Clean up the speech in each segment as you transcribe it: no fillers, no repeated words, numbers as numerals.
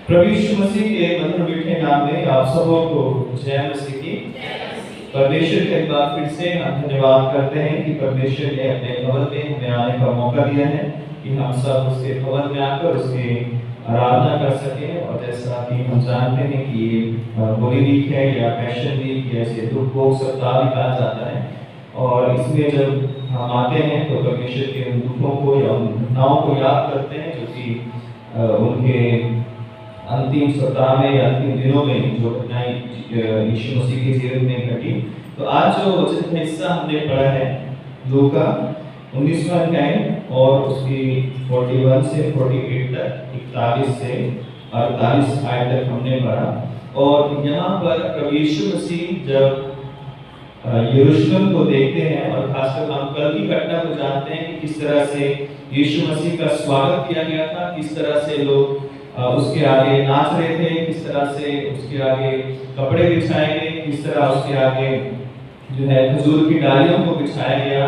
प्रभु यीशु मसीह के मधुर मीठे नाम में आप सबों को जय मसीह की। परमेश्वर के बाद फिर से हम धन्यवाद करते हैं कि परमेश्वर ने अपने भवन में हमें आने का मौका दिया है कि हम सब उसके भवन में आकर उसकी आराधना कर सकें। और जैसा कि हम जानते हैं कि ये होली वीक है या पैशन वीक, ऐसे दुख भोग सप्ताह भी कहा जाता है। और इसमें जब हम आते हैं तो परमेश्वर के उन दुखों को या उन घटनाओं को याद करते हैं जो कि उनके अंतिम सप्ताह में या अंतिम दिनों में जो घटनाएं यीशु मसीह के जीवन में घटी। तो आज जो वचन का हिस्सा हमने पढ़ा है लूका 19वां अध्याय और उसकी 41 से 48 तक, 41 से 48 आयत तक हमने पढ़ा। और यहाँ पर प्रभु यीशु मसीह जब यरूशलेम को देखते हैं और खासकर हम कल की घटना को जानते हैं कि किस तरह से यीशु मसीह का स्वागत किया गया था, किस तरह से लोग उसके आगे नाच रहे थे, किस तरह से उसके आगे कपड़े बिछाए गए, किस तरह उसके आगे जो है खजूर की डालियों को बिछाया गया।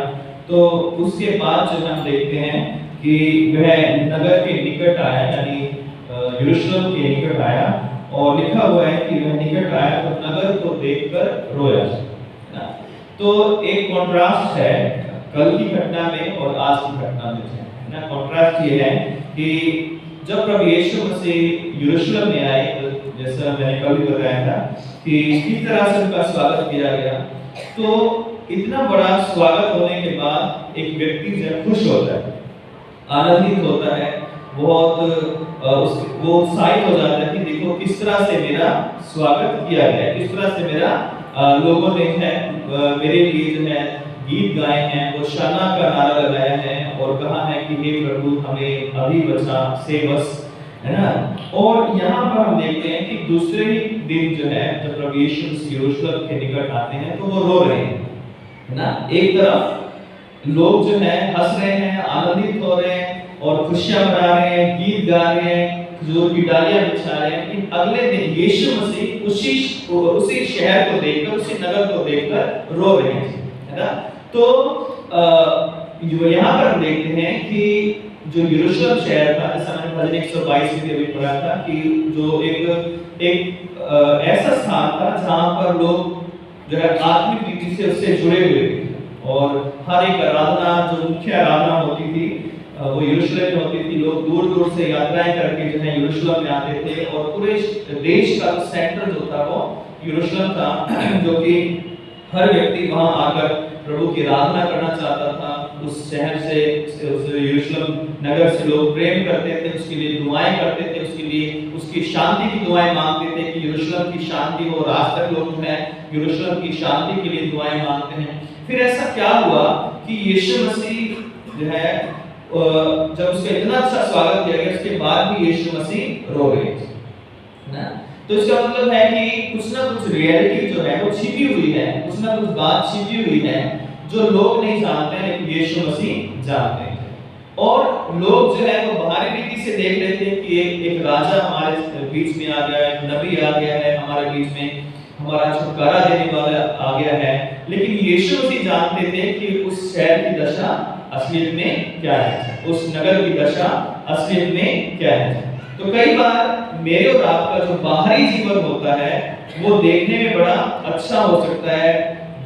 तो उसके बाद जो हम देखते हैं कि वह नगर के निकट आया, यानी यरूशलेम के निकट आया, और लिखा हुआ है कि वह निकट आया तो नगर को देखकर रोया। तो एक कॉन्ट्रास्ट है कल की घटना में और आज की घटना में, है ना। कॉन्ट्रास्ट ये है कि जब प्रभु यीशु मसीह यरूशलेम में आए, जैसा मैंने कल भी बताया था कि किस तरह से उनका स्वागत किया गया। तो इतना बड़ा स्वागत होने के बाद एक व्यक्ति जब खुश होता है, आनंदित होता है, बहुत वो उत्साहित हो जाता है कि देखो किस तरह से मेरा स्वागत किया गया, किस तरह से मेरा लोगों ने है मेरे लिए जो है गीत गाए हैं, वो शाना का नारा लगाया है और कहा है कि हे प्रभु हमें अभी बचा सेव अस, है ना। और यहाँ पर हम देखते हैं कि दूसरे ही दिन जो है जब प्रभु यीशु यरूशलेम के निकट आते हैं तो वो रो रहे हैं, है ना। एक तरफ लोग जो है हंस रहे हैं, आनंदित हो रहे हैं और खुशियां मना रहे हैं, गीत गा रहे हैं, खजूर की डालियां बिछा रहे हैं। लेकिन अगले दिन यीशु मसीह उसी शहर को देखकर, उसी नगर को देखकर रो रहे हैं, है ना। तो जो यहाँ पर हम देखते हैं कि जो यरूशलेम शहर था, जैसा मैंने भजन 122 में भी पढ़ा था कि जो एक ऐसा स्थान था जहाँ पर लोग जो है आत्मिक रीति से उससे जुड़े हुए थे। और हर एक आराधना, जो मुख्य आराधना होती थी वो यरूशलेम में होती थी। लोग दूर दूर से यात्राएं करके जो है यरूशलेम में आते थे और पूरे देश का सेंटर जो था वो यरूशलेम था, जो कि हर व्यक्ति वहां आकर प्रभु की आराधना करना चाहता था। उस शहर से, उस यरूशलेम नगर से लोग प्रेम करते थे, उसके लिए दुआएं करते थे, उसके लिए उसकी शांति की दुआएं मांगते थे कि यरूशलेम की शांति हो। और आज तक लोग जो है यरूशलेम की शांति के लिए दुआएं मांगते हैं। फिर ऐसा क्या हुआ कि यीशु मसीह जो है जब उसका इतना अच्छा स्वागत किया गया, उसके बाद भी यीशु मसीह रो रहे थे, ना। तो इसका मतलब है कि कुछ ना कुछ रियलिटी जो है वो छिपी हुई है, कुछ ना कुछ बात छिपी हुई है जो लोग नहीं जानते हैं, लेकिन यीशु मसीह जानते हैं। और लोग जो है वो बाहरी रीति से देख लेते हैं कि एक राजा हमारे बीच में आ गया है, नबी आ गया है हमारे बीच में, हमारा छुटकारा देने वाला आ गया है। लेकिन यीशु मसीह जानते थे कि उस शहर की दशा असलियत में क्या है, उस नगर की दशा असलियत में क्या है। तो कई बार मेरे और आपका जो बाहरी जीवन होता है वो देखने में बड़ा अच्छा हो सकता है,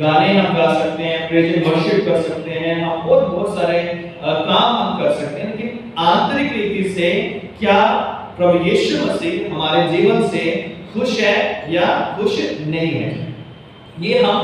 गाने हम गा सकते हैं, प्रेज एंड वर्शिप कर सकते हैं, हम और बहुत सारे काम हम कर सकते हैं, लेकिन आंतरिक रीति से क्या प्रभु यीशु मसीह हमारे जीवन से खुश है या खुश नहीं है, ये हम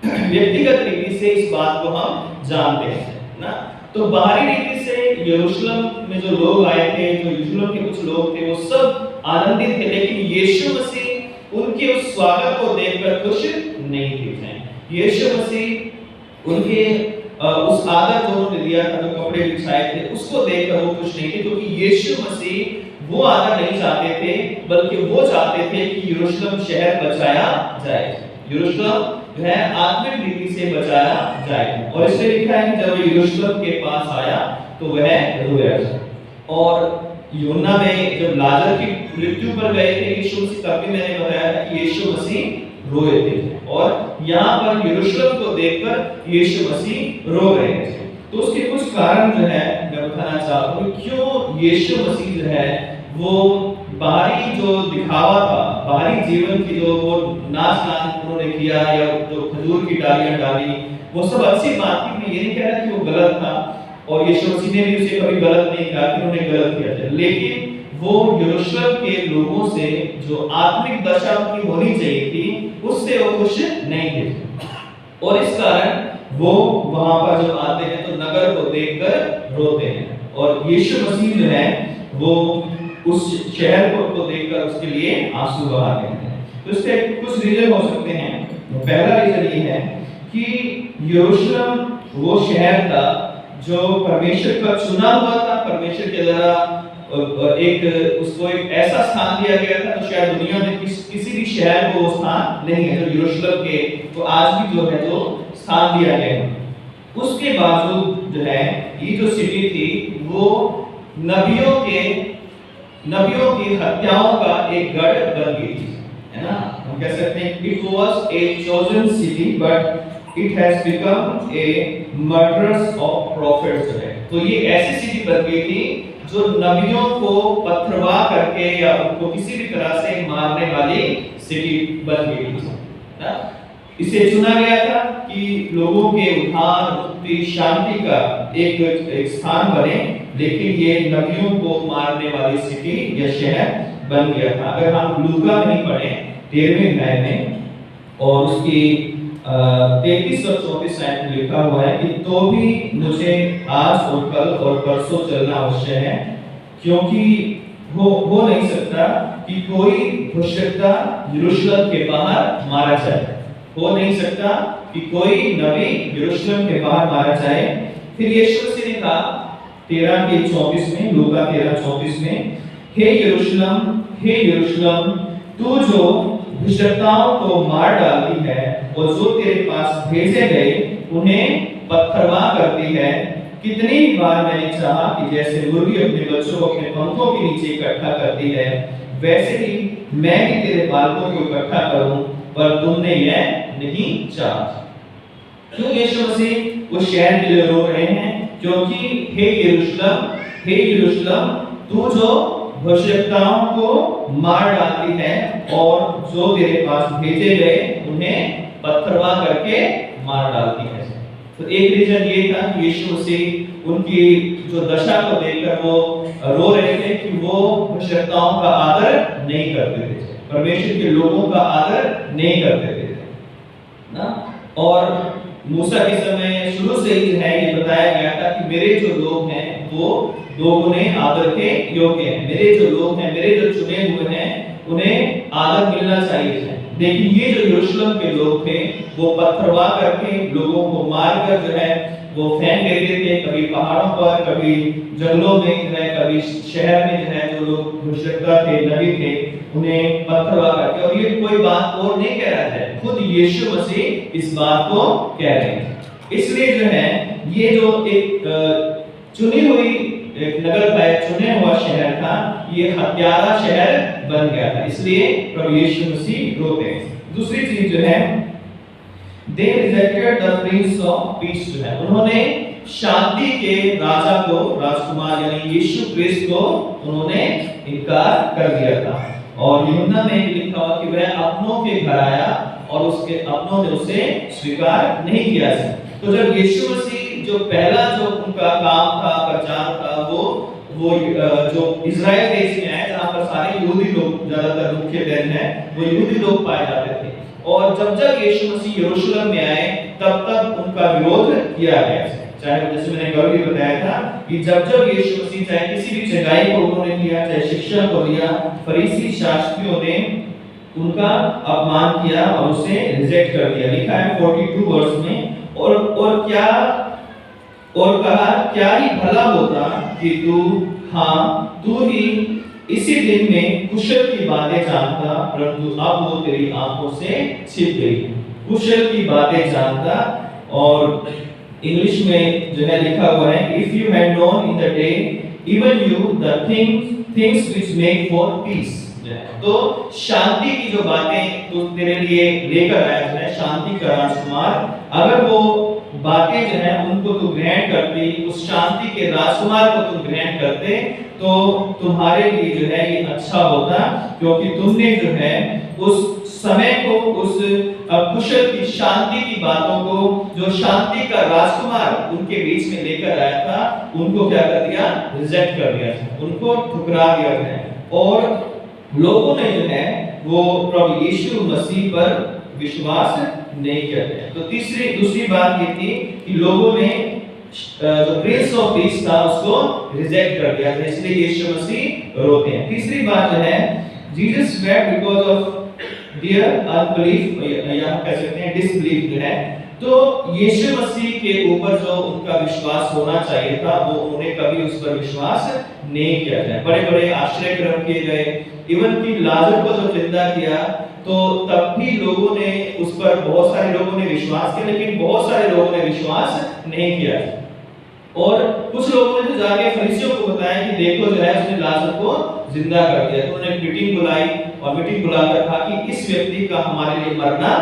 व्यक्तिगत रीति से इस बात को हम जानते हैं, ना। तो बाहरी रीति से यरूशलेम में जो लोग आए थे, जो यरूशलेम के कुछ लोग थे, वो सब आनंदित थे, लेकिन यीशु मसीह उनके उस स्वागत को देखकर खुश नहीं थे। यीशु मसीह उनके उस आदर जो उन्होंने दिया था, जो कपड़े बिछाए थे, उसको देखकर वो खुश नहीं थे, क्योंकि यीशु मसीह वो आदर नहीं चाहते थे, बल्कि वो चाहते थे कि यरूशलेम शहर बचाया जाए, यरूशलेम जो है आत्मिक रीति से बचाया जाए। और इसलिए लिखा है कि जब यरूशलेम के पास आया तो वह रोया। और यूहन्ना में जब लाजर की मृत्यु पर गए थे यीशु मसीह, तब भी मैंने बताया था कि यीशु मसीह रोए थे। और यहाँ पर यरूशलेम को देखकर यीशु मसीह रो रहे थे। तो उसके कुछ कारण जो है मैं बताना चाहता हूँ क्यों यीशु मसीह जो है वो बाहरी जो दिखावा था, बाहरी जीवन की जो वो नाच गान उन्होंने किया या जो खजूर की डालियां डाली, वो सब अच्छी बात थी। मैं ये नहीं कह रहा कि वो गलत था, और यीशु मसीह ने भी उसे कभी गलत नहीं कहा कि उन्होंने गलत किया था, लेकिन वो यरूशलेम के लोगों से जो आत्मिक दशा उनकी होनी चाहिए थी, उससे वो खुश नहीं थे, और इस कारण वो वहां पर जब आते हैं तो नगर को देखकर रोते हैं, और यीशु मसीह जो है वो उस शहर को देखकर उसके लिए आंसू बहाते हैं। तो इसके कुछ रीजन हो सकते हैं। पहला रीजन ये है कि यरूशलेम वो शहर था जो परमेश्वर का चुना हुआ था, परमेश्वर के द्वारा उसको एक ऐसा स्थान दिया गया था जो शायद दुनिया में किसी भी शहर को वो स्थान नहीं है, जो यरूशलेम के तो आज भी जो है जो स्थान दिया गया है। उसके बावजूद जो है ये जो सिटी थी वो नबियों की हत्याओं का एक गढ़ बन गई थी, है ना। हम कह सकते हैं it was a chosen city but it has become a murderers of profits है। तो ये ऐसी सिटी बन गई थी जो नबियों को पथरवा करके या उनको किसी भी तरह से मारने वाली सिटी बन गई थी ना। इसे चुना गया था कि लोगों के उद्धार, मुक्ति, शांति का एक स्थान बने, लेकिन ये नबियों को मारने वाली सिटी या शहर बन गया था। अगर हम लूका नहीं पढ़े 13वें अध्याय में और उसकी 33 और 34 आयत में लिखा हुआ है कि तो भी मुझे आज और कल और परसों चलना अवश्य है, क्योंकि हो नहीं सकता कि कोई भविष्यद्वक्ता यरूशलेम के बाहर मारा जाए। हो नहीं सकता कि कोई नबी यरूशलेम के बाहर मारा जाए। फिर यीशु मसीह ने कहा 13 के 24 में, लूका 13:24 में, हे यरूशलेम तू जो भविष्यद्वक्ताओं को मार डालती है और जो तेरे पास भेजे गए उन्हें पत्थरवा करती है, कितनी बार मैंने चाहा कि जैसे मुर्गी अपने बच्चों को अपने पंखों के नीचे इकट्ठा करती है, वैसे ही मैं भी तेरे बालकों को इकट्ठा करूं, पर तुमने यह नहीं चाहा। क्यों यीशु मसीह उस शहर के लिए रो रहे हैं? क्योंकि हे यरूशलेम तू जो भविष्यद्वक्ताओं को मार डालती है और जो तेरे पास भेजे गए उन्हें पत्थरवा करके मार डालती है। तो एक रीजन ये था कि यीशु मसीह उनकी जो दशा को देखकर वो रो रहे थे कि वो भविष्यद्वक्ताओं का आदर नहीं करते थे, परमेश्वर के लोगों का आदर नहीं करते थे ना। और मूसा के समय शुरू से ही है ये बताया गया था कि मेरे जो लोग हैं वो दोगुने आदर के योग्य हैं, मेरे जो लोग हैं, मेरे जो चुने हुए हैं, उन्हें आदर मिलना चाहिए। लेकिन ये जो यरूशलेम के लोग थे वो पत्थरवा करके लोगों को मारकर जो है वो फेंक देते थे, कभी पहाड़ों पर, कभी जंगलों में जो है, कभी शहर में जो है जो लोग भविष्यद्वक्ता थे, नबी थे, उन्हें पत्थरवा करके। और ये कोई बात और नहीं कह रहा है, खुद यीशु मसीह इस बात को कह रहे हैं। इसलिए जो है ये जो एक चुनी हुई एक नगर था, एक चुने हुआ शहर था, ये हत्यारा शहर बन गया था, इसलिए प्रभु यीशु मसीह रोते हैं। दूसरी चीज जो है they rejected the prince of peace जो है, उन्होंने शांति के राजा को, राजकुमार यानी यीशु क्रिस्त को उन्होंने इनकार कर दिया था। और यूहन्ना में लिखा हुआ कि वह अपनों के घर आया और उसके अपनों ने उसे स्वीकार नहीं किया। तो जब यीशु मसीह जो पहला जो उनका काम था, प्रचार था, वो जो इजराइल देश में आए जहाँ पर सारे यहूदी लोग ज्यादातर मुख्य जन हैं, वो यहूदी लोग पाए जाते थे। और जब यीशु मसीह यरूशलेम में आए तब उनका विरोध किया गया। चाहे जैसे मैंने कल भी बताया था कि जब यीशु मसीह चाहे किसी भी चंगाई को उन्होंने किया, चाहे शिक्षा को दिया, फरीसी शास्त्रियों ने उनका अपमान किया और उसे रिजेक्ट कर दिया। लिखा है 42 वर्ष में, और कहा क्या ही भला होता कि तू ही इसी दिन में कुशल की बातें जानता, परंतु अब वो तेरी आंखों से छिप गई। कुशल की बातें जानता, और इंग्लिश में जो है लिखा हुआ है if you had known in the day even you the things which make for piece. तो शांति की जो बातें तो तेरे लिए लेकर आया है, शांति का राजकुमार, अगर वो बातें जो है उनको तू ग्रहण करती, उस शांति के राजकुमार को तुम ग्रहण करते, तो तुम्हारे लिए जो है ये अच्छा होता, क्योंकि तुमने जो है उस समय को, उस कुशल की शांति की बातों को, जो शांति का राजकुमार उनके बीच में लेकर आया था, उनको क्या कर दिया? रिजेक्ट कर दिया था, उनको ठुकरा दिया है। और लोगों ने जो है वो प्रभु यीशु मसीह पर विश्वास नहीं करते हैं। तो दूसरी बात ये थी कि लोगों ने जो प्रिंस ऑफ पीस था उसको रिजेक्ट कर दिया था, इसलिए यीशु मसीह रोते हैं। तीसरी बात जो है, Jesus wept because of their unbelief, या कह सकते हैं डिसबिलीफ जो है। तो यीशु मसीह के ऊपर जो उनका विश्वास होना चाहिए था, वो उन्होंने कभी उस पर विश्वास नहीं किया था। बड़े-बड़े आश्चर्य कर्म किए गए, इवन कि लाजर को जो जिंदा किया, तो तब भी लोगों ने उस पर, बहुत सारे लोगों ने विश्वास किया, लेकिन बहुत सारे लोगों ने विश्वास नहीं किया। और कुछ लोगों ने तो जाके फरीसियों को बताया कि देखो जो है उसने लाजर को जिंदा कर दिया। तो उन्होंने मीटिंग बुलाई और मीटिंग बुलाकर कहा कि इस व्यक्ति का हमारे लिए मरना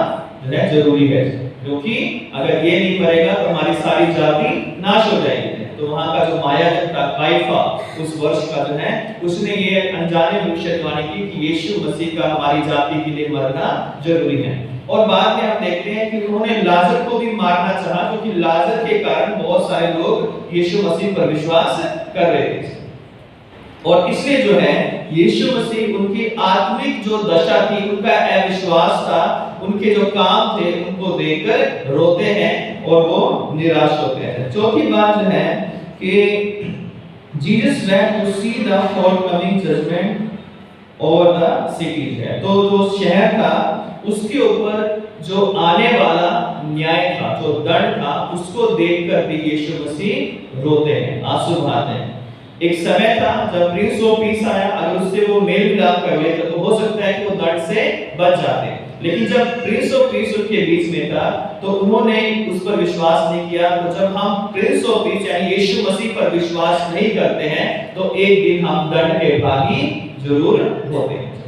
जो है जरूरी है, क्योंकि अगर ये नहीं मरेगा तो हमारी सारी जाति नाश हो जाएगी। तो वहां का जो मायाजन था काइफा, उस वर्ष का जो है, उसने ये अनजाने में भविष्यवाणी की कि यीशु मसीह का हमारी जाति के लिए मरना जरूरी है। और बाद में हम देखते हैं कि उन्होंने लाजर को भी मारना चाहा, क्योंकि लाजर के कारण बहुत सारे लोग यीशु मसीह पर विश्वास कर रहे थे। और इसलिए जो है यीशु मसीह उनकी आत्मिक जो दशा थी, उनका अविश्वास था, उनके जो काम थे, उनको देखकर रोते हैं और वो निराश होते हैं। चौथी बात जो है कि Jesus went to see the forthcoming judgement और द सिटीज है। तो जो शहर था उसके ऊपर जो आने वाला न्याय था, जो दंड था, उसको देखकर भी यीशु मसीह रोते हैं, आंसू बहाते हैं। एक समय था जब प्रिंस ऑफ पीस आया, अगर उससे वो मेल मिलाप कर लेते तो हो सकता है कि वो दंड से बच जाते, लेकिन जब प्रिंस ऑफ पीस उनके बीच में था तो उन्होंने उस पर विश्वास नहीं किया। तो जब हम प्रिंस ऑफ पीस यानी यीशु मसीह पर विश्वास नहीं करते हैं तो एक दिन हम दंड के भागी जरूर होते हैं,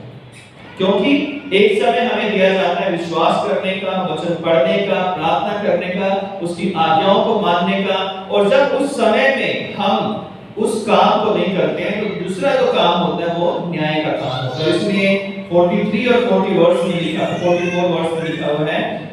क्योंकि एक समय हमें दिया जाता है विश्वास करने का, वचन पढ़ने का, प्रार्थना करने का, उसकी आज्ञाओं को मानने का, और जब उस समय में हम उस काम को नहीं करते हैं तो दूसरा जो काम होता है वो न्याय का काम होता है। इसलिए 43 और 40 वर्ष में लिखा, 44 वर्ष में लिखा हुआ है,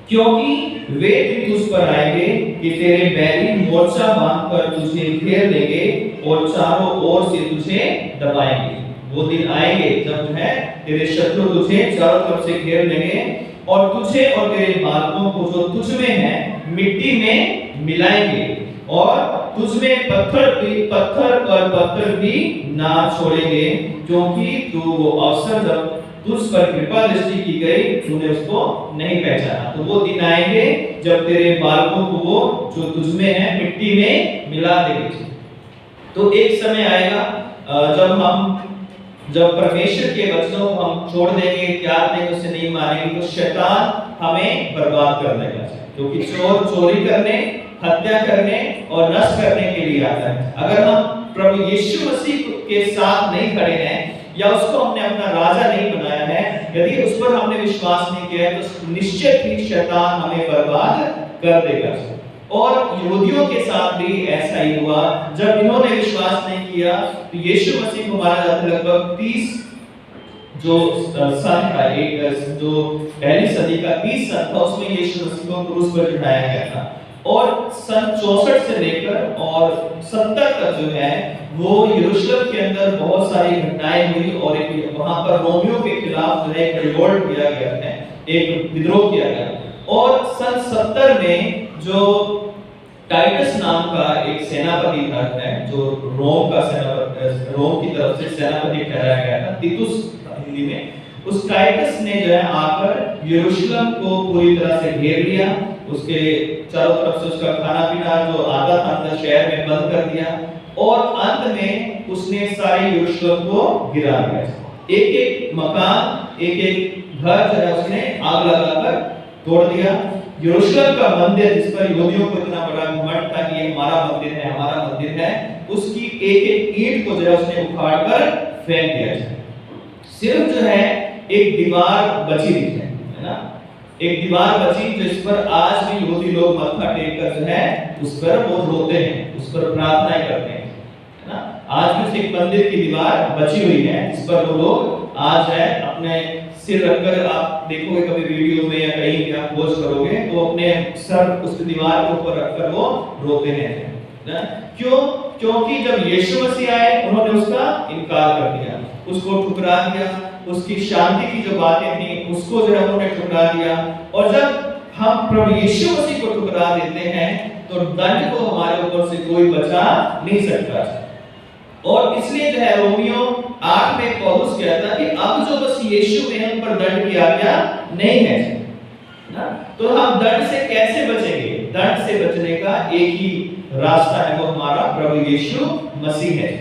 क्योंकि वे दिन तुझ पर आएंगे कि तेरे बैरी मोर्चा बांधकर तुझे घेर लेंगे और चारों ओर से तुझे दबाएंगे। वो दिन आएंगे जब जो है तेरे शत्रु तुझे चारों तरफ से घेर लेंगे और तुझे और तेरे बालकों को जो तुझ में है मिट्टी में मिलाएंगे और तुझमें पत्थर भी ना छोड़ेंगे, क्योंकि तू वो अवसर जब तुझ पर कृपा दृष्टि की गई तूने उसको नहीं पहचाना। तो वो दिन आएंगे जब तेरे बालकों को वो जो तुझमें है मिट्टी में मिला देंगे। तो एक समय आएगा जब परमेश्वर के वचनों को हम छोड़ देंगे, त्याग देंगे, उसे नहीं मानेंगे, तो शैतान हमें बर्बाद कर देगा, क्योंकि चोर चोरी करने, हत्या करने और नष्ट करने के लिए आता है। अगर हम प्रभु यीशु मसीह के साथ नहीं खड़े हैं या उसको हमने अपना राजा नहीं बनाया है, यदि उस पर हमने विश्वास नहीं किया है, तो निश्चित ही शैतान हमें बर्बाद कर देगा। और यहूदियों के साथ भी ऐसा ही हुआ, जब इन्होंने विश्वास नहीं किया तो यीशु मसीह को मारा जाता। लगभग 30 जो सन था, एक जो पहली सदी का 30 सन था, उसमें यीशु मसीह को क्रूस पर चढ़ाया गया था। और सन 64 से लेकर और 70 तक जो है वो यरूशलेम के अंदर बहुत सारी घटनाएं हुई और वहां पर रोमियों के खिलाफ जो है एक रिवोल्ट किया गया है, एक विद्रोह किया गया। और सन 70 में जो टाइटस नाम का एक सेनापति था, जो रोम की तरफ से सेनापति ठहराया गया था, तीतुस हिंदी में, उस टाइटस ने जो है आकर यरूशलेम को पूरी तरह से घेर लिया, उसके चारों तरफ से उसका खाना पीना जो आता था अंदर शहर में बंद कर दिया और अंत में उसने सारे यरूशलेम को गिरा दिया। एक-एक मकान, एक-एक घर जो है उसने आग लगाकर तोड़ दिया। यरूशलेम का मंदिर, जिस पर यहूदियों को इतना बड़ा घमंड था कि ये हमारा मंदिर है, हमारा मंदिर है, उसकी एक-एक ईंट को जो है उसने उखाड़कर फेंक दिया। सिर्फ जो है एक दीवार बची है ना, एक दीवार बची जिस पर आज भी यहूदी लोग मत्था टेक कर जो है उस पर वो रोते हैं, उस पर प्रार्थनाएं करते हैं। ना। आज भी उस एक मंदिर की दीवार बची हुई है जिस पर वो लोग आज है अपने सिर रखकर, आप देखोगे कभी वीडियो में या कहीं भी आप खोज करोगे तो अपने सर उस दीवार के ऊपर रखकर वो रोते हैं ना। क्यों? क्योंकि जब यीशु मसीह आए उन्होंने उसका इनकार कर दिया, उसको ठुकरा दिया, उसकी शांति की जो बातें थी उसको जो है उन्होंने ठुकरा दिया। और जब हम प्रभु यीशु मसीह को ठुकरा देते हैं तो दंड को हमारे ऊपर से कोई बचा नहीं सकता। और इसलिए जो है रोमियो 8 में पौलुस कहता है कि अब जो बस यीशु में हम पर दंड की आज्ञा नहीं है ना, तो हम दंड से कैसे बचेंगे? दंड से बचने का एक ही रास्ता है, वो हमारा प्रभु यीशु मसीह है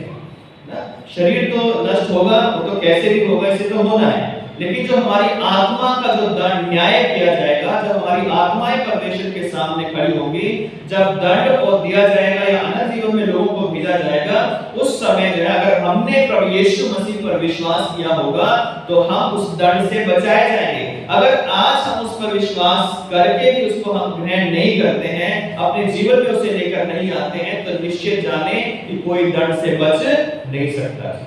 ना। शरीर तो नष्ट होगा, वो तो कैसे भी होगा, इसे तो होना है, लेकिन जो हमारी आत्मा का जो दंड न्याय किया जाएगा, जब हमारी आत्माएं परमेश्वर के सामने खड़ी होंगी, जब दंड और दिया जाएगा या अनंत जीवन में लोगों को भेजा जाएगा, उस समय जो है अगर हमने प्रभु यीशु मसीह पर विश्वास किया होगा तो हम उस दंड से बचाए जाएंगे। अगर आज हम उस पर विश्वास करके भी उसको हम ग्रहण नहीं करते हैं, अपने जीवन में उसे लेकर नहीं आते हैं, तो निश्चित जाने कि कोई दंड से बच नहीं सकता।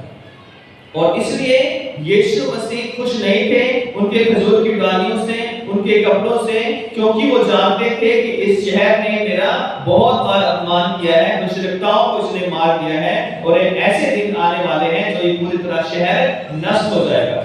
और इसलिए यीशु मसीह खुश नहीं थे उनके खजूर की डालियों से, उनके कपड़ों से, क्योंकि वो जानते थे कि इस शहर ने मेरा बहुत बार अपमान किया है, मुशरिकाओं को इसने मार दिया है, और ऐसे दिन आने वाले हैं जो ये पूरी तरह शहर नष्ट हो जाएगा।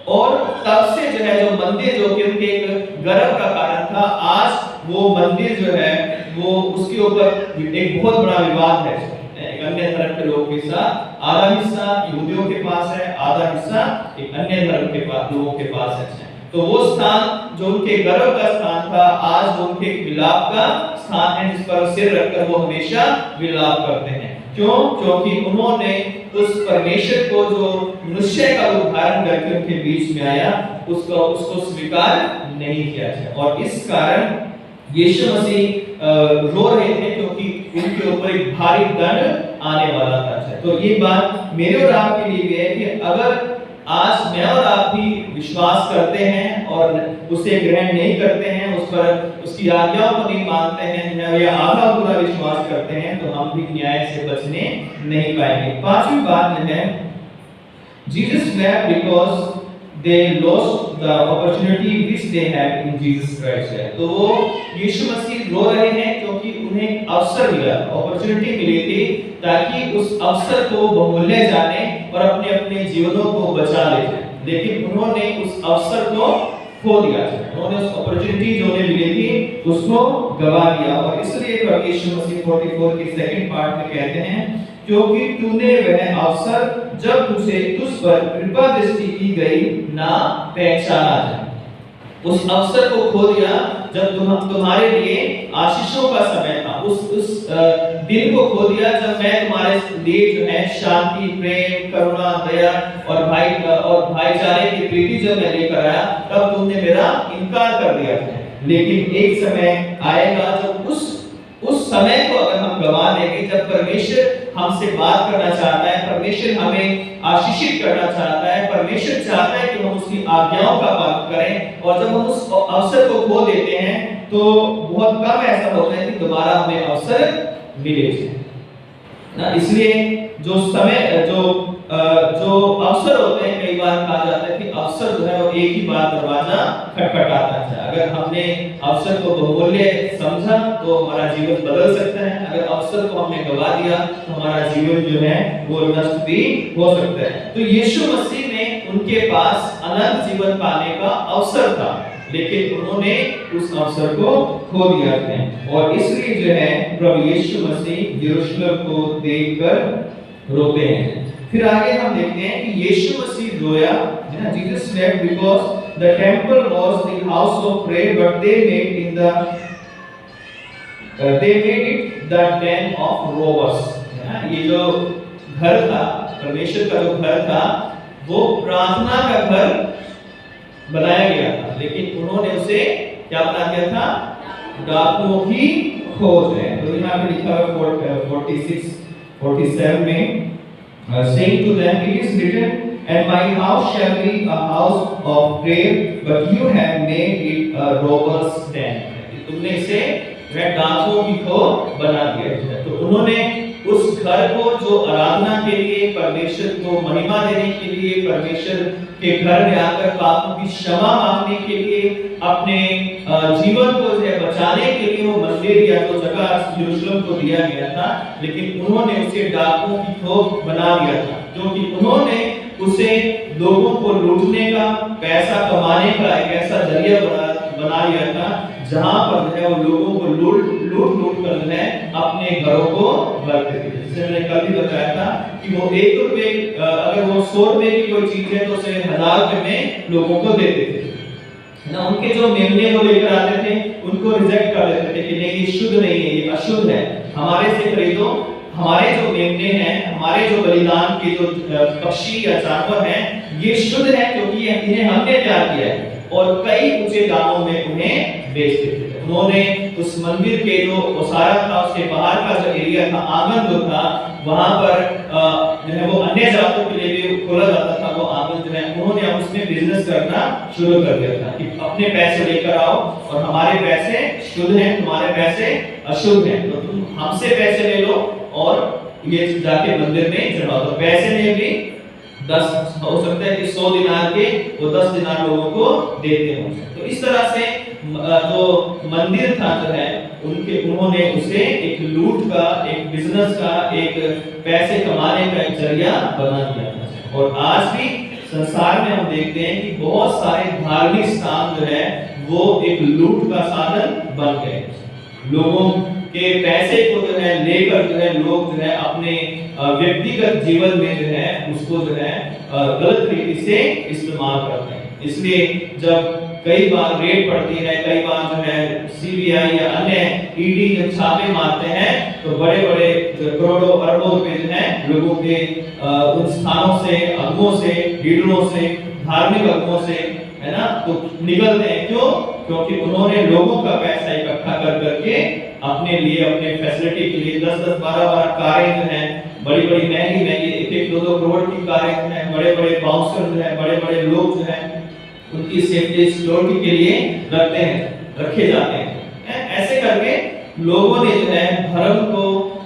और तब से जो है जो मंदिर जो कि उनके एक गर्व का कारण था, आज वो मंदिर जो है वो उसके ऊपर एक बहुत बड़ा विवाद है। एक अन्य धर्म के लोगों के साथ आधा हिस्सा यहूदियों के पास है, आधा हिस्सा एक अन्य धर्म के पास लोगों के पास है। तो वो स्थान जो उनके गर्व का स्थान था, आज वो उनके विलाप का स्थान है, जिस पर सिर रखकर वो हमेशा विलाप करते हैं। क्यों? क्योंकि उन्होंने उस परमेश्वर को जो मनुष्य का रूप धारण करके उनके बीच में आया उसको स्वीकार नहीं किया था। और इस कारण यीशु मसीह रो रहे थे क्योंकि उनके ऊपर एक भारी दंड आने वाला था। तो ये बात मेरे और आपके लिए भी है कि अगर आज मैं और आप भी विश्वास करते हैं और उसे ग्रहण नहीं करते हैं, उस पर उसकी आज्ञाओं को नहीं मानते हैं या आधा पूरा विश्वास करते हैं, तो हम भी न्याय से बचने नहीं पाएंगे। पांचवी बात है, Jesus wept because they lost the opportunity which they had in Jesus Christ है। तो वो यीशु मसीह रो रहे हैं क्योंकि उन्हें अवसर मिला, अपॉर्चुनिटी मिली थी ताकि उस अवसर को बहुमूल्य जाने और अपने अपने जीवनों को बचा लेते, लेकिन उन्होंने उस अवसर को खो दिया, उन्होंने उस अपॉर्चुनिटी जो उन्हें मिली थी उसको गवा दिया। और इसलिए प्रभु यीशु मसीह 44 के सेकंड पार्ट में कहते हैं, क्योंकि तूने वह अवसर जब तुझ पर कृपा दृष्टि की गई ना पहचाना जाए। उस अवसर को खो दिया जब तुम्हारे लिए आशीषों का समय था, उस दिन को खो दिया जब मैं तुम्हारे लिए जो है शांति, प्रेम, करुणा, दया और भाईचारे की प्रीति जब मैं लेकर आया, तब तुमने मेरा इनकार कर दिया था। लेकिन एक समय आएगा जब उस समय को अगर हम गवा देंगे, जब परमेश्वर हमसे बात करना चाहता है, परमेश्वर हमें आशीषित करना चाहता है, परमेश्वर चाहता है कि हम उसकी आज्ञाओं का पालन करें, और जब हम उस अवसर को खो देते हैं तो बहुत कम ऐसा होता है कि दोबारा हमें अवसर मिले ना। इसलिए जो अवसर होते हैं, कई बार कहा जाता है कि अवसर जो है वो एक ही बार दरवाजा खटखटाता है। अगर हमने अवसर को बहुमूल्य समझा तो हमारा जीवन बदल सकता है, अगर अवसर को हमने गवा दिया तो हमारा जीवन जो है वो नष्ट भी हो सकता है। तो यीशु मसीह में उनके पास अनंत जीवन पाने का अवसर था, लेकिन उन्होंने उस अवसर को खो दिया था। और इसलिए जो है प्रभु यीशु मसीह यरूशलेम को देखकर रोते हैं। फिर आगे हम देखते हैं कि यीशु मसीह रोया, है ना। Jesus wept because the temple was the house of prayer, but they made it the den of robbers। ये जो घर था, परमेश्वर का जो घर था, वो प्रार्थना का घर बनाया गया था, लेकिन उन्होंने उसे क्या बना दिया था? डाकुओं की खोज है। तो यहाँ पे लिखा है 47 में, saying to them, it is written, and my house shall be a house of prayer, but you have made it a robbers' den। तुमने इसे वह डाकुओं की खो बना दिया जाए। तो उन्होंने उस घर को जो आराधना के लिए, परमेश्वर को महिमा देने के लिए, परमेश्वर के घर में आकर पापों की क्षमा मांगने के लिए, अपने जीवन को जो है बचाने के लिए वो मंदिर या तो जगह यरूशलेम को दिया गया था, लेकिन उन्होंने उसे डाकुओं की खो बना दिया था, क्योंकि उन्होंने उसे लोगों को लूटने का, पैसा कमाने का एक ऐसा जरिया बना लिया था, जहां पर जो है वो लोगों को लूट कर जो है अपने घरों को भरते थे। जैसे मैंने कल भी बताया था कि वो 1 रुपए, अगर वो 100 रुपए की कोई चीज है तो उसे 1000 रुपए में लोगों को देते थे ना। उनके जो मेमने वो लेकर आते थे, उनको रिजेक्ट कर देते थे कि नहीं, ये शुद्ध नहीं है, ये अशुद्ध है, हमारे से खरीदो। हमारे जो मेमने हैं, हमारे जो बलिदान के जो पक्षी या जानवर हैं, ये शुद्ध है क्योंकि इन्हें हमने तैयार किया है, और कई ऊंचे दामों में उन्हें बेचते थे। उन्होंने उस मंदिर के जो ओसारा था, उसके बाहर का जो एरिया था, आंगन जो था, वहां पर जो है वो अन्य जातों के लिए भी खोला जाता था वो आंगन जो है, उन्होंने अब उसमें बिजनेस करना शुरू कर दिया था कि अपने पैसे लेकर आओ और हमारे पैसे शुद्ध हैं, तुम्हारे पैसे अशुद्ध हैं, तो तुम हमसे पैसे ले लो और ये जाके मंदिर में चढ़ाओ। तो पैसे में भी 10 हो सकता है कि 100 दिनार के वो 10 दिनार लोगों को देते होंगे। तो इस तरह से जो मंदिर था जो है उन्होंने उसे एक लूट का, एक बिजनेस का, एक पैसे कमाने का एक जरिया बना दिया था। और आज भी संसार में हम देखते हैं कि बहुत सारे धार्मिक स्थान जो है वो एक लूट का साधन बन गए। लोगों के पैसे को जो है लेकर जो है लोग जो है अपने व्यक्तिगत जीवन में जो है उसको जो है गलत तरीके से इस्तेमाल करते हैं। इसलिए जब कई बार रेड पड़ती है, कई बार जो है सीबीआई या अन्य ईडी जब छापे मारते हैं, तो बड़े-बड़े करोड़ों अरबों रुपए जो है लोगों के उन स्थानों से, अगुओं से, लीडरों से, धार्मिक अगुओं से, है ना, तो निकलते हैं। क्यों? क्योंकि उन्होंने लोगों का पैसा इकट्ठा कर करके अपने लिए, अपने फैसिलिटी के लिए 10-10, 12-12 कारें जो हैं, बड़ी-बड़ी महंगी-महंगी 1-1, 2-2 करोड़ की कारें जो हैं, बड़े-बड़े बाउंसर जो हैं, बड़े-बड़े लोग जो हैं, उनकी सेफ्टी सिक्योरिटी के लिए रखे जाते हैं। ऐसे करके लोगों ने जो है धर्म को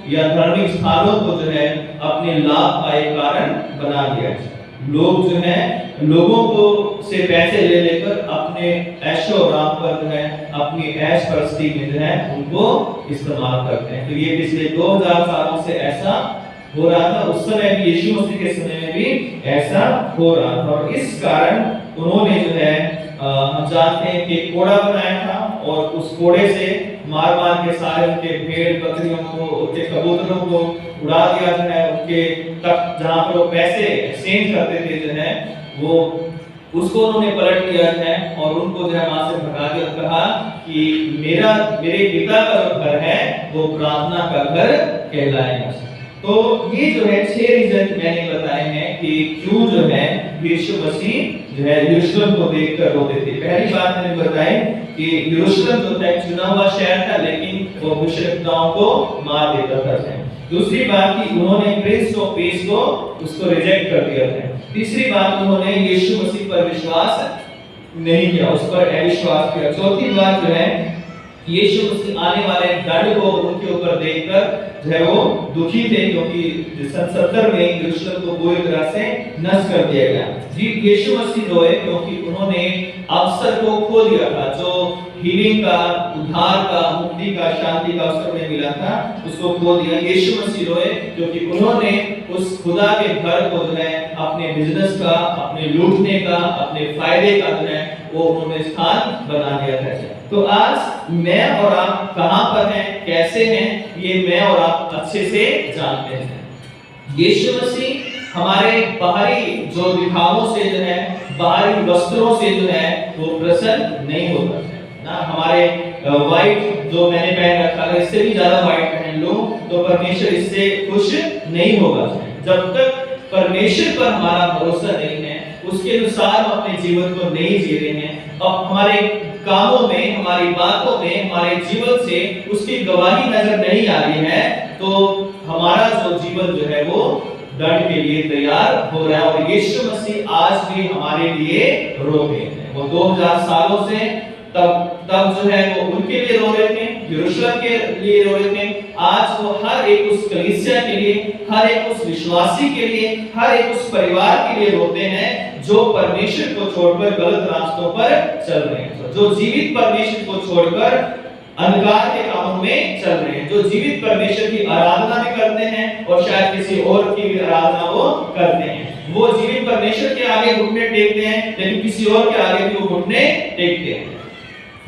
या धार्मिक स्थानों को जो है अपने लाभ का एक कारण बना दिया है। लोग जो है लोगों को से पैसे ले लेकर अपने ऐशो आराम पर जो है अपनी ऐश परस्ती में जो है उनको इस्तेमाल करते हैं। तो ये पिछले 2000 सालों से ऐसा हो रहा था, उस समय भी यीशु मसीह के समय में भी ऐसा हो रहा था। और इस कारण उन्होंने जो है हम जानते हैं कि कोड़ा बनाया था और उस कोड़े से मार मार के सारे उनके भेड़ बकरियों को, उनके कबूतरों को उड़ा दिया जो है। उनके तक जहाँ पर वो पैसे एक्सचेंज करते थे जो है वो उसको उन्होंने पलट दिया है और उनको जो है वहां से भगा दिया और कहा कि मेरे पिता का जो घर है वो प्रार्थना का घर कहलाएगा। तो ये जो है 6 रीजन मैंने बताए हैं कि क्यों जो है यीशु मसीह जो है यरूशलेम को देखकर रोते थे। पहली बात मैंने बताई कि यरूशलेम जो था एक चुना हुआ शहर था, लेकिन वो मुशरिकों को मार देता था। दूसरी बात कि उन्होंने प्रिंस ऑफ पीस को उसको रिजेक्ट कर दिया था। तीसरी बात उन्होंने यीशु मसीह पर विश्वास नहीं किया, उस पर अविश्वास किया। चौथी बात जो है यीशु मसीह आने वाले दंड को उनके ऊपर देखकर जो है वो दुखी थे, क्योंकि सन 70 में यरूशलेम को पूरी तरह से नष्ट कर दिया गया। जी यीशु मसीह रोए क्योंकि उन्होंने अवसर को खो दिया था, जो हीलिंग का, उद्धार का, मुक्ति का, शांति का अवसर उन्हें मिला था, उसको खो दिया। यीशु मसीह रोए क्योंकि उन्होंने उस खुदा के घर को जो है अपने बिजनेस का, अपने लूटने का, अपने फायदे का जो है वो उन्होंने स्थान बना दिया था। तो आज मैं और आप कहां पर हैं, कैसे हैं, ये मैं और आप अच्छे से जानते हैं। यीशु मसीह हमारे बाहरी जो दिखावों से जो है, बाहरी वस्त्रों से जो है वो प्रसन्न नहीं होता ना। हमारे व्हाइट जो मैंने पहन रखा है, इससे भी ज्यादा व्हाइट पहन लो तो परमेश्वर इससे खुश नहीं होगा। जब तक परमेश्वर पर हमारा भरोसा नहीं है, उसके अनुसार हम अपने जीवन को नहीं जी रहे हैं, अब हमारे कामों में, हमारी बातों में, हमारे जीवन से उसकी गवाही नजर नहीं आ रही है, तो हमारा जो जीवन जो है वो दंड के लिए तैयार हो रहा है। और यीशु मसीह आज भी हमारे लिए रोते हैं। वो 2000 सालों से तब तब जो है वो उनके लिए रो रहे थे, यरूशलेम के लिए रो रहे थे। आज वो हर एक उस कलीसिया के लिए, हर एक उस विश्वासी के लिए, हर एक उस परिवार के लिए रोते हैं जो परमेश्वर को छोड़कर गलत रास्तों पर चल रहे हैं, जो जीवित परमेश्वर को छोड़कर अंधकार के कामों में चल रहे हैं, जो जीवित परमेश्वर की आराधना भी करते हैं और शायद किसी और की भी आराधना वो करते हैं। वो जीवित परमेश्वर के आगे घुटने टेकते हैं, लेकिन किसी और के आगे भी वो घुटने टेकते हैं।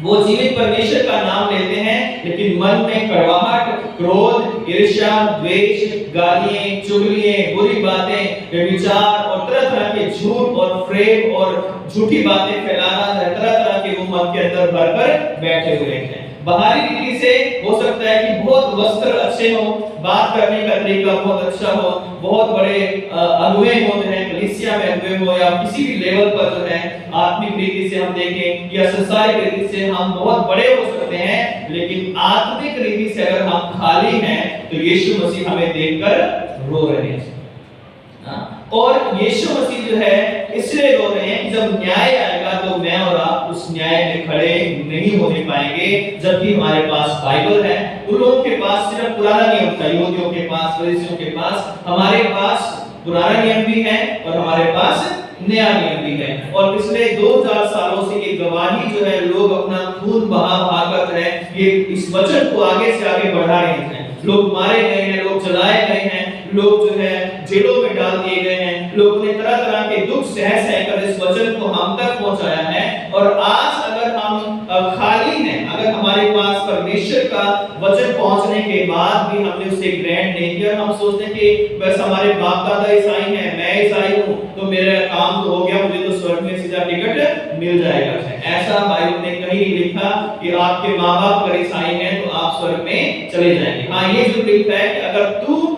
वो जीवित परमेश्वर का नाम लेते हैं, लेकिन मन में कड़वाहट, क्रोध, ईर्ष्या, द्वेष, गालियां, चुगलियां, बुरी बातें, व्यभिचार और तरह-तरह के झूठ और प्रेम और झूठी बातें फैलाना, तरह-तरह के वो मन के अंदर भरकर बैठे हुए हैं। बाहरी रीति से हो सकता है कि बहुत वस्त्र अच्छे हो, बात करने का तरीका बहुत अच्छा हो, बहुत बड़े अगुवे होते हैं, कलीसिया में अगुवे हो या किसी भी लेवल पर जो है आत्मिक रीति से हम देखें या संसारिक रीति से हम बहुत बड़े हो सकते हैं, लेकिन आत्मिक रीति से अगर हम खाली हैं तो यीशु मसीह हमें देखकर रो रहे हैं। और यीशु मसीह जो है इसलिए रो रहे हैं कि जब न्याय आएगा तो मैं और आप उस न्याय में खड़े नहीं होने पाएंगे, जबकि हमारे पास बाइबल है। उन लोगों के पास सिर्फ पुराना नियम था, यहूदियों के पास, फरीसियों के पास, हमारे पास पुराना नियम भी है और हमारे पास नया नियम भी है। और पिछले 2000 सालों से ये गवाही जो है लोग अपना खून बहा कर रहे हैं, ये इस वचन को आगे से आगे बढ़ा रहे हैं। लोग मारे गए हैं, लोग जलाए गए हैं, लोग जो है जेलों में डाल दिए गए हैं, लोगों ने तरह-तरह के दुख सह कर इस वचन को हम तक पहुंचाया है। और आज अगर हम खाली हैं, अगर हमारे पास परमेश्वर का वचन पहुंचने के बाद भी हमने उसे ग्रहण नहीं किया, हम सोचते हैं कि बस हमारे बाप दादा ईसाई हैं, मैं ईसाई हूं, तो मेरा काम तो हो गया, मुझे तो स्वर्ग में सीधा टिकट मिल जाएगा। ऐसा बाइबल ने कहीं नहीं लिखा कि आपके माँ-बाप अगर ईसाई हैं तो आप स्वर्ग में चले जाएंगे। हाँ, ये जो लिखा है कि अगर तू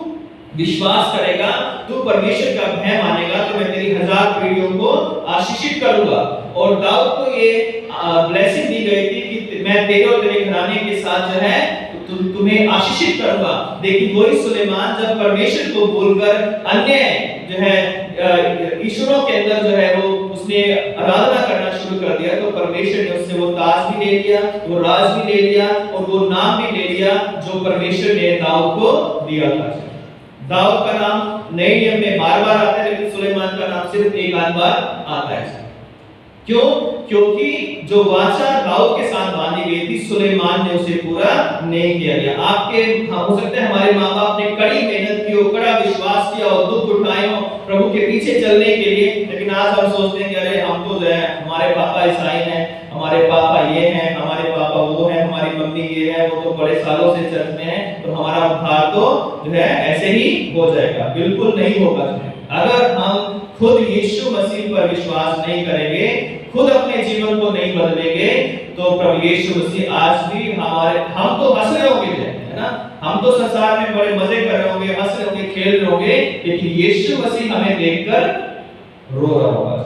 विश्वास करेगा, तू परमेश्वर का भय मानेगा, तो मैं तेरी 1000 पीढ़ियों को आशीषित करूंगा। और दाऊद को ये ब्लेसिंग दी गई थी कि मैं तेरे और तेरे घराने के साथ जो है तुम्हें आशीषित करूंगा। लेकिन वही सुलेमान जब परमेश्वर को भूलकर अन्य जो है ईश्वरों के अंदर जो है वो उसने आराधना करना शुरू कर दिया, तो परमेश्वर ने उससे वो ताज भी ले लिया, वो राज भी ले लिया और वो नाम भी ले लिया जो परमेश्वर ने दाऊद को दिया था। दाऊद का नाम नए नियम में बार-बार आता है, लेकिन सुलेमान का नाम सिर्फ एक आध बार आता है। क्यों? क्योंकि जो वाचा दाऊद के साथ बांधी गई थी, सुलेमान ने उसे पूरा नहीं किया गया। आपके हो सकता है हमारे माँ-बाप ने कड़ी मेहनत की हो, कड़ा विश्वास किया हो, दुख उठाए हो प्रभु के पीछे चलने के लिए, लेकिन आज हम सोचते हैं कि अरे हम तो जो है हमारे पापा ईसाई हैं, हमारे पापा ये हैं, हमारे पापा वो हैं, हमारी मम्मी ये है, वो तो बड़े सालों से चर्च में है, तो हमारा उद्धार तो जो है ऐसे ही हो जाएगा। बिल्कुल नहीं होगा। अगर हम खुद यीशु मसीह पर विश्वास नहीं करेंगे, खुद अपने जीवन को नहीं बदलेंगे, तो प्रभु यीशु मसीह आज भी हम तो हंस रहे होंगे, है ना, हम तो संसार में बड़े मजे कर रहे होंगे, हंस रहे होंगे, खेल रहे होंगे, लेकिन यीशु मसीह हमें देखकर रो रहा होगा।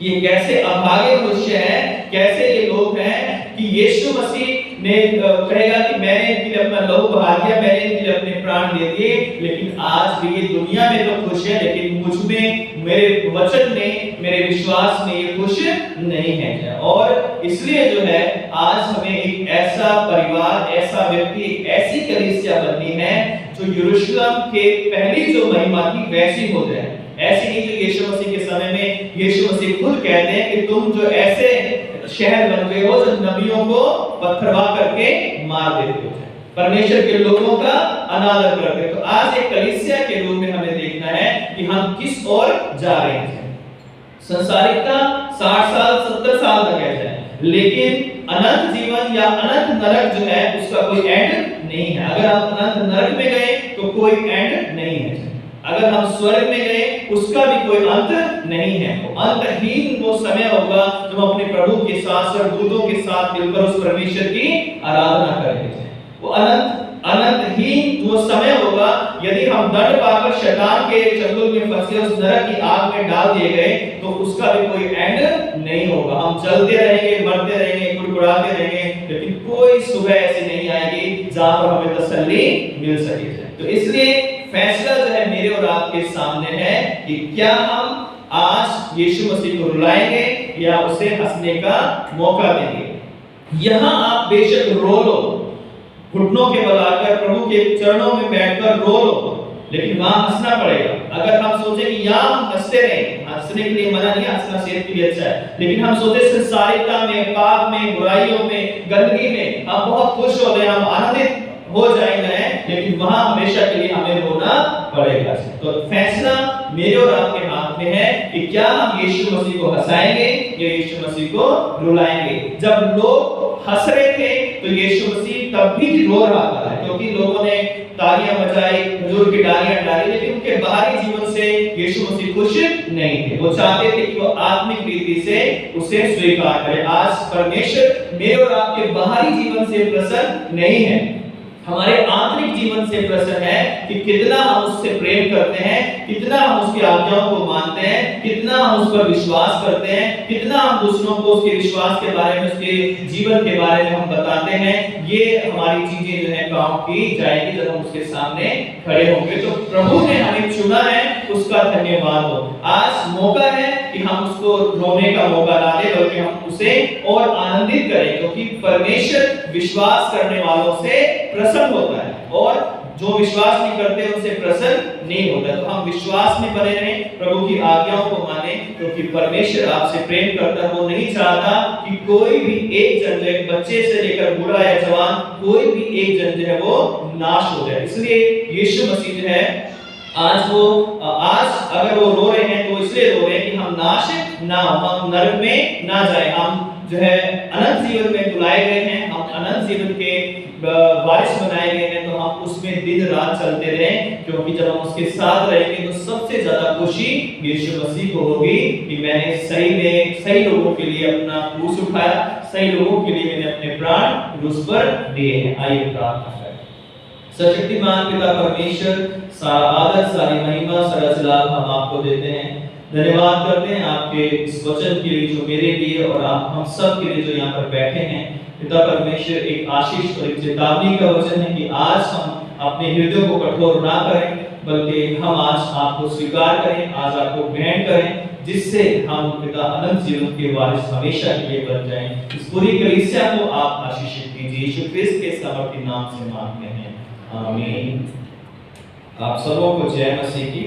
ये कैसे अभागे मनुष्य है, कैसे ये लोग हैं कि यीशु मसीह ने कहेगा कि मैंने इनके लिए अपना लहू बहा दिया, मैंने इनके लिए अपने प्राण दे दिए, लेकिन आज भी ये दुनिया में तो खुश है, लेकिन मुझ में, मेरे वचन में, मेरे विश्वास में ये खुश नहीं है। और इसलिए जो है आज हमें एक ऐसा परिवार, ऐसा व्यक्ति, एक ऐसी कलीसिया बननी है जो यरूशलेम के पहली जो महिमा थी वैसी हो जाए। ऐसी नहीं जो यीशु मसीह के समय में यीशु मसीह खुद कहते हैं कि तुम जो ऐसे शहर बन गए हो जो नबियों को पत्थरवा करके मार देते हो, परमेश्वर के लोगों का अनादर करते हो। तो आज एक कलीसिया के रूप में हमें देखना है कि हम किस ओर जा रहे हैं। संसारिकता 60 साल 70 साल तक है, लेकिन अनंत जीवन या अनंत नरक जो है उसका कोई एंड नहीं है। अगर आप अनंत नरक में गए तो कोई एंड नहीं है, अगर हम स्वर्ग में गए उसका भी कोई अंत नहीं है। वो अंतहीन वो समय होगा जब हम अपने प्रभु के साथ दूतों के साथ मिलकर उस परमेश्वर की आराधना करेंगे। वो अनंतहीन वो समय होगा यदि हम दंड पाकर शैतान के चंगुल में फंसे उस नरक की आग में डाल दिए गए तो उसका भी कोई एंड नहीं होगा। हम चलते रहेंगे, मरते रहेंगे, कुड़कुड़ाते रहेंगे, लेकिन कोई सुबह ऐसी नहीं आएगी जहां पर हमें तसल्ली मिल सके। तो इसलिए फैसला जो है मेरे और आपके सामने है कि क्या हम आज यीशु मसीह को रुलाएंगे या उसे हंसने का मौका देंगे। यहाँ आप बेशक रो लो, घुटनों के बल आकर प्रभु के चरणों में बैठकर रो लो, लेकिन वहां हंसना पड़ेगा। अगर हम सोचे कि यहाँ हम हंसते रहे, हंसने के लिए मना नहीं, हंसना सेहत के लिए अच्छा है, लेकिन हम सोचे संसारिकता में, पाप में, बुराइयों में, गंदगी में हम बहुत खुश हो रहे हैं, हम आनंदित हो जाएंगे, लेकिन वहां हमेशा के लिए हमें रोना पड़ेगा। तो फैसला मेरे और आपके हाथ में है कि क्या हम यीशु मसीह को हंसाएंगे या यीशु मसीह को रुलाएंगे। जब लोग हंस रहे थे तो यीशु मसीह तब भी रो रहा था, क्योंकि लोगों ने तालियां बजाई, खजूर की डालियां डाली, लेकिन उनके बाहरी जीवन से यीशु मसीह खुश नहीं थे। वो चाहते थे कि वो आत्मिक रीति से उसे स्वीकार करें। आज परमेश्वर मेरे और आपके बाहरी जीवन से प्रसन्न नहीं है, हमारे आंतरिक जीवन से प्रसन्न है कि कितना हम उससे प्रेम करते हैं, कितना हम उसकी आज्ञाओं को मानते हैं, कितना हम उस पर विश्वास करते हैं, कितना हम दूसरों को उसके विश्वास के बारे में, उसके जीवन के बारे में हम बताते हैं। ये हमारी चीजें जो है काम की जाएगी जब हम उसके सामने खड़े होंगे। तो प्रभु ने हमें चुना है, उसका धन्यवाद हो। आज मौका है कि हम उसको रोने का मौका ना दें, बल्कि हम उसे और आनंदित करें, क्योंकि परमेश्वर विश्वास करने वालों से प्रसन्न होता है और जो विश्वास नहीं करते उनसे प्रसन्न नहीं होता। तो हम विश्वास में बने रहें, प्रभु की आज्ञाओं को माने, क्योंकि परमेश्वर आपसे प्रेम करता है। वो नहीं चाहता कि कोई भी एक जन, बच्चे से लेकर बूढ़ा या जवान, कोई भी एक जन जो है वो नाश हो जाए। इसलिए यीशु मसीह जो है आज अगर वो रो रहे हैं तो इसलिए रो रहे हैं कि हम नाश ना, हम नरक में ना जाए, हम जो है अनंत जीवन में बुलाए गए हैं, हम अनंत जीवन के वारिस बनाए गए हैं। तो हम उसमें दिन रात चलते रहें, क्योंकि जब हम उसके साथ रहेंगे तो सबसे ज्यादा खुशी यीशु मसीह को होगी कि मैंने सही में सही लोगों के लिए अपना क्रूस उठाया, सही लोगों के लिए मैंने अपने प्राण क्रूस पर दिए हैं। आइए प्रार्थना करें। सर्वशक्तिमान पिता परमेश्वर, सारा आदर, सारी महिमा, सारा जलाल हम आपको देते हैं। धन्यवाद करते हैं आपके इस वचन के लिए जो मेरे लिए और आप हम सब के लिए जो यहाँ पर बैठे हैं। पिता परमेश्वर, एक आशीष और एक चेतावनी का वचन है कि आज हम अपने हृदय को कठोर ना करें, बल्कि हम आज आपको स्वीकार करें, आज आपको ग्रहण करें, जिससे हम पिता अनंत जीवन के वारिस हमेशा के लिए बन जाएं। इस पूरी कलीसिया को आप आशीषित कीजिए, यीशु ख्रिस्त के सामर्थी नाम से मांगते हैं, आमीन। आप सबों को जय मसीह की।